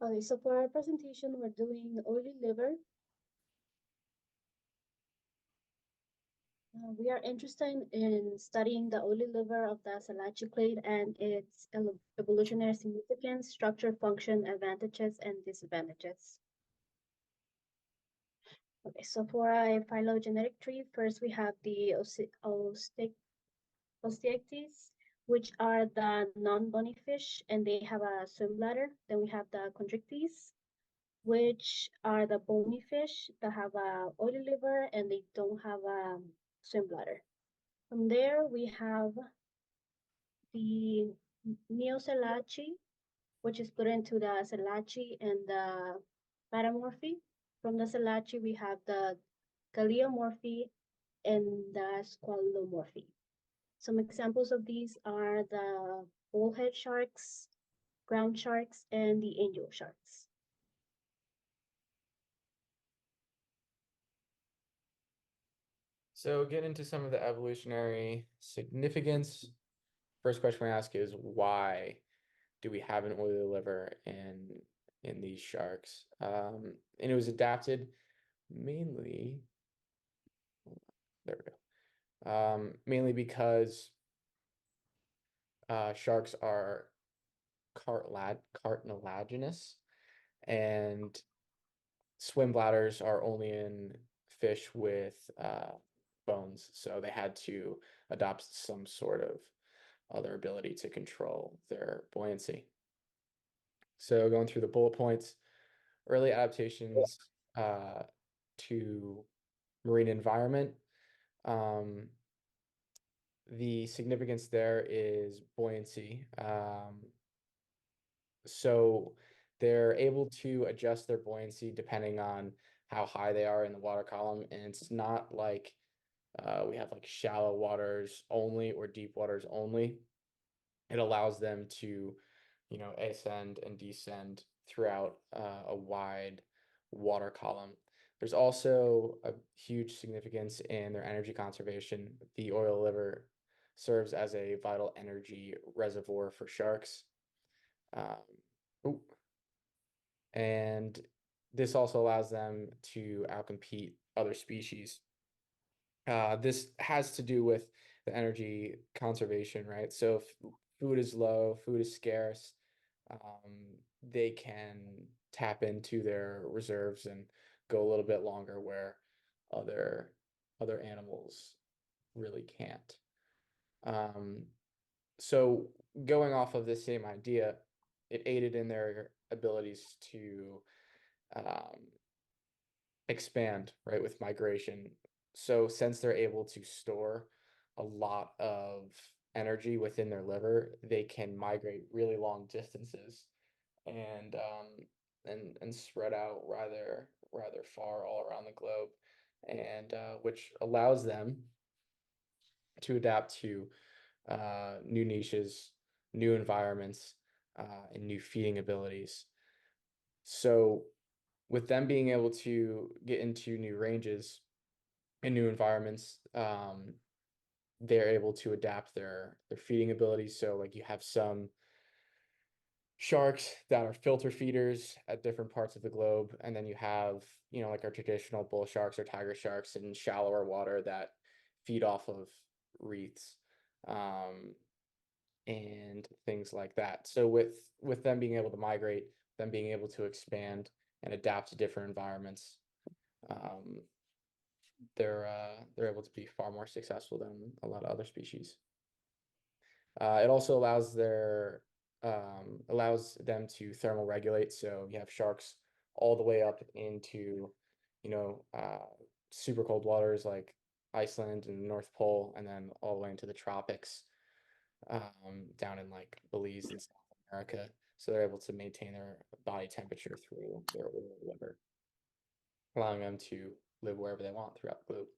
Okay, so for our presentation, we're doing oily liver. We are interested in studying the oily liver of the Salaciclade and its evolutionary significance, structure, function, advantages, and disadvantages. Okay, so for a phylogenetic tree, first we have the Osteichthyes, which are the non-bony fish, and they have a swim bladder. Then we have the Chondrichthyes, which are the bony fish that have a oily liver and they don't have a swim bladder. From there, we have the Neoselaci, which is split into the Selaci and the Paramorphi. From the Selaci, we have the Galeomorphi and the Squalomorphi. Some examples of these are the bullhead sharks, ground sharks, and the angel sharks. So get into some of the evolutionary significance. First question we ask is why do we have an oily liver in these sharks? And it was adapted mainly, there we go, mainly because sharks are cartilaginous and swim bladders are only in fish with bones, so they had to adopt some sort of other ability to control their buoyancy. So going through the bullet points, early adaptations to marine environment. The significance there is buoyancy. So they're able to adjust their buoyancy depending on how high they are in the water column. And it's not like we have like shallow waters only or deep waters only. It allows them to, ascend and descend throughout a wide water column. There's also a huge significance in their energy conservation. The oil liver serves as a vital energy reservoir for sharks. And this also allows them to outcompete other species. This has to do with the energy conservation, right? So if food is low, food is scarce, they can tap into their reserves and go a little bit longer where other animals really can't. So going off of this same idea, it aided in their abilities to expand, right, with migration. So since they're able to store a lot of energy within their liver, they can migrate really long distances and spread out rather far all around the globe, and which allows them to adapt to new niches, new environments, and new feeding abilities. So with them being able to get into new ranges and new environments, they're able to adapt their feeding abilities. So like you have some sharks that are filter feeders at different parts of the globe, and then you have, like our traditional bull sharks or tiger sharks in shallower water that feed off of reefs, and things like that. So with them being able to migrate, them being able to expand and adapt to different environments, they're able to be far more successful than a lot of other species. It also allows them to thermal regulate. So you have sharks all the way up into, super cold waters like Iceland and the North Pole, and then all the way into the tropics, down in like Belize and South America. So they're able to maintain their body temperature through their liver, allowing them to live wherever they want throughout the globe.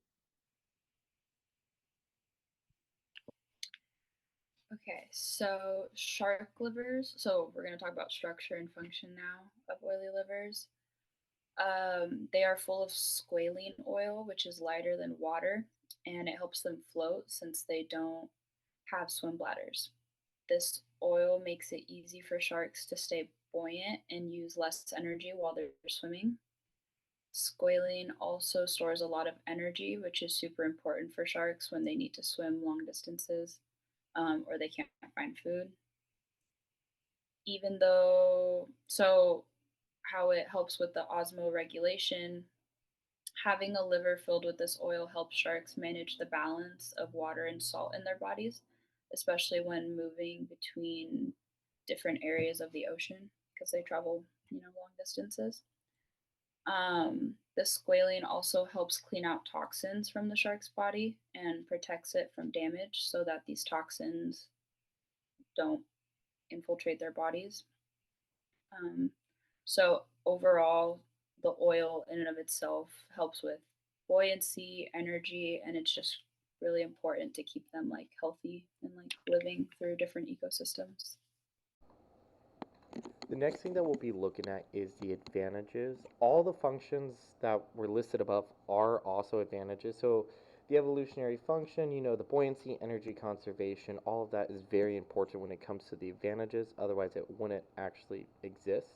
Okay, so shark livers. So we're going to talk about structure and function now of oily livers. They are full of squalene oil, which is lighter than water, and it helps them float since they don't have swim bladders. This oil makes it easy for sharks to stay buoyant and use less energy while they're swimming. Squalene also stores a lot of energy, which is super important for sharks when they need to swim long distances or they can't find food. Even though, so how it helps with the osmoregulation, having a liver filled with this oil helps sharks manage the balance of water and salt in their bodies, especially when moving between different areas of the ocean because they travel, long distances. The squalene also helps clean out toxins from the shark's body and protects it from damage so that these toxins don't infiltrate their bodies. Um, so overall, the oil in and of itself helps with buoyancy, energy, and it's just really important to keep them like healthy and like living through different ecosystems. The next thing that we'll be looking at is the advantages. All the functions that were listed above are also advantages. So the evolutionary function, the buoyancy, energy conservation, all of that is very important when it comes to the advantages. Otherwise, it wouldn't actually exist.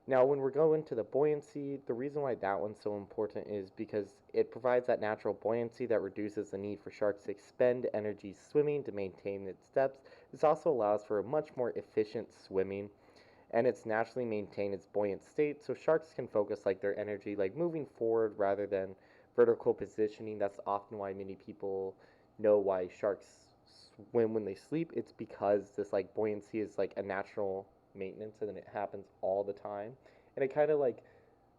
Now, when we're going to the buoyancy, the reason why that one's so important is because it provides that natural buoyancy that reduces the need for sharks to expend energy swimming to maintain its depth. This also allows for a much more efficient swimming, and it's naturally maintain its buoyant state, so sharks can focus like their energy like moving forward rather than vertical positioning. That's often why many people know why sharks swim when they sleep. It's because this like buoyancy is like a natural maintenance and it happens all the time, and it kind of like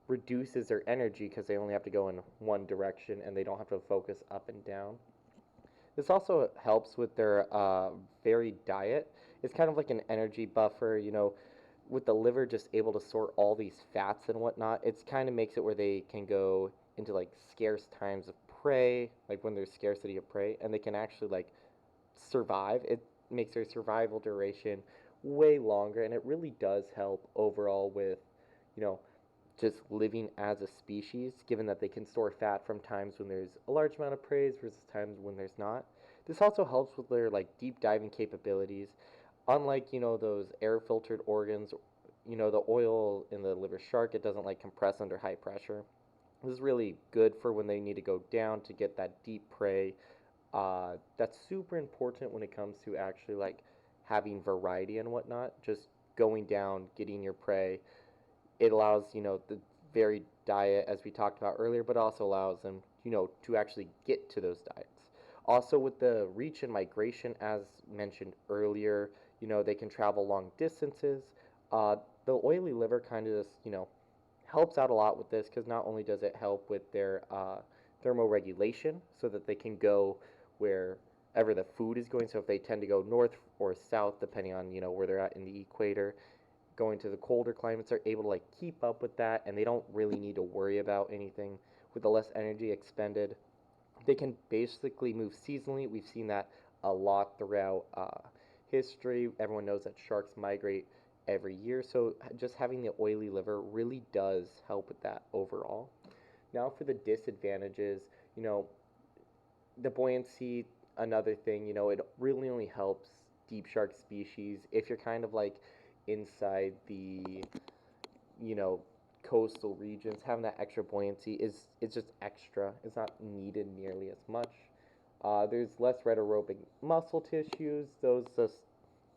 reduces their energy because they only have to go in one direction and they don't have to focus up and down. This also helps with their varied diet. It's kind of like an energy buffer, with the liver just able to sort all these fats and whatnot. It's kind of makes it where they can go into like scarce times of prey, like when there's scarcity of prey, and they can actually like survive. It makes their survival duration way longer, and it really does help overall with, you know, just living as a species, given that they can store fat from times when there's a large amount of prey versus times when there's not. This also helps with their like deep diving capabilities. Unlike, those air filtered organs, the oil in the liver shark, it doesn't like compress under high pressure. This is really good for when they need to go down to get that deep prey. That's super important when it comes to actually like having variety and whatnot. Just going down, getting your prey, it allows, the varied diet as we talked about earlier, but also allows them, to actually get to those diets. Also, with the reach and migration, as mentioned earlier, they can travel long distances. The oily liver kind of just, helps out a lot with this because not only does it help with their thermoregulation so that they can go wherever the food is going. So if they tend to go north or south, depending on, where they're at in the equator, going to the colder climates, they're able to like keep up with that, and they don't really need to worry about anything with the less energy expended. They can basically move seasonally. We've seen that a lot throughout history. Everyone knows that sharks migrate every year, so just having the oily liver really does help with that overall. Now for the disadvantages, you know, the buoyancy, another thing, it really only helps deep shark species if you're kind of like inside the, you know, coastal regions. Having that extra buoyancy is just extra. It's not needed nearly as much. There's less red aerobic muscle tissues. Those just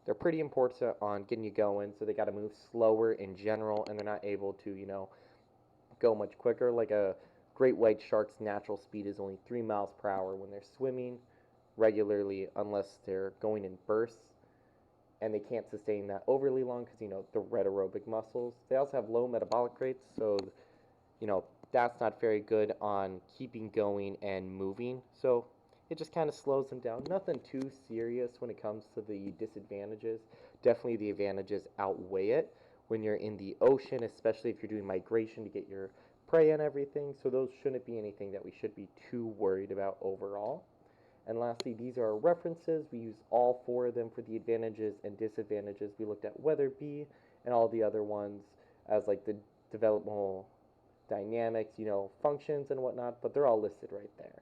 they're pretty important on getting you going, so they got to move slower in general, and they're not able to, go much quicker. Like a great white shark's natural speed is only 3 miles per hour when they're swimming regularly, unless they're going in bursts, and they can't sustain that overly long because, the red aerobic muscles. They also have low metabolic rates, so, that's not very good on keeping going and moving. So it just kind of slows them down. Nothing too serious when it comes to the disadvantages. Definitely the advantages outweigh it when you're in the ocean, especially if you're doing migration to get your prey and everything. So those shouldn't be anything that we should be too worried about overall. And lastly, these are our references. We use all 4 of them for the advantages and disadvantages. We looked at Weatherby and all the other ones as like the developmental dynamics, functions and whatnot, but they're all listed right there.